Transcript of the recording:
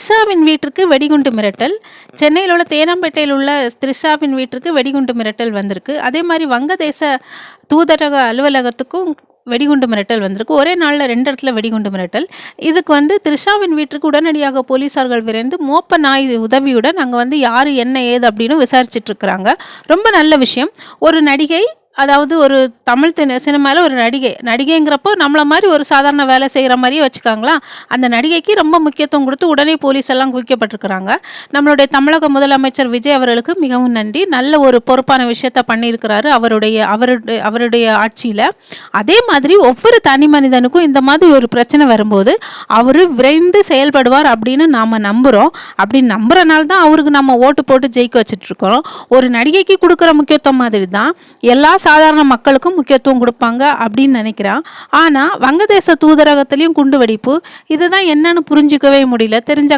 த்ரிஷாவின் வீட்டிற்கு வெடிகுண்டு மிரட்டல். சென்னையில் உள்ள தேனாம்பேட்டையில் உள்ள த்ரிஷாவின் வீட்டிற்கு வெடிகுண்டு மிரட்டல் வந்திருக்கு. அதே மாதிரி வங்கதேச தூதரக அலுவலகத்துக்கும் வெடிகுண்டு மிரட்டல் வந்திருக்கு. ஒரே நாளில் 2 இடத்துல வெடிகுண்டு மிரட்டல். இதுக்கு த்ரிஷாவின் வீட்டிற்கு உடனடியாக போலீஸார்கள் விரைந்து மோப்ப நாய் உதவியுடன் அங்கே யார் என்ன ஏது அப்படின்னு விசாரிச்சுட்டு இருக்கிறாங்க. ரொம்ப நல்ல விஷயம். ஒரு நடிகை, அதாவது ஒரு தமிழ் சினிமாவில் ஒரு நடிகைங்கிறப்போ நம்மளை மாதிரி ஒரு சாதாரண வேலை செய்கிற மாதிரியே வச்சுக்காங்களா, அந்த நடிகைக்கு ரொம்ப முக்கியத்துவம் கொடுத்து உடனே போலீஸ் எல்லாம் குவிக்கப்பட்டிருக்கிறாங்க. நம்மளுடைய தமிழக முதலமைச்சர் விஜய் அவர்களுக்கு மிகவும் நன்றி. நல்ல ஒரு பொறுப்பான விஷயத்த பண்ணியிருக்கிறாரு அவருடைய ஆட்சியில். அதே மாதிரி ஒவ்வொரு தனி மனிதனுக்கும் இந்த மாதிரி ஒரு பிரச்சனை வரும்போது அவர் விரைந்து செயல்படுவார் அப்படின்னு நாம் நம்புகிறோம். அப்படி நம்புறனால தான் அவருக்கு நம்ம ஓட்டு போட்டு ஜெயிக்க வச்சுட்ருக்கிறோம். ஒரு நடிகைக்கு கொடுக்குற முக்கியத்துவம் மாதிரி தான் எல்லா சாதாரண மக்களுக்கும் முக்கியத்துவம் கொடுப்பாங்க அப்படின்னு நினைக்கிறான். ஆனால் வங்கதேச தூதரகத்திலையும் குண்டு வெடிப்பு. இதுதான் என்னன்னு புரிஞ்சிக்கவே முடியல. தெரிஞ்ச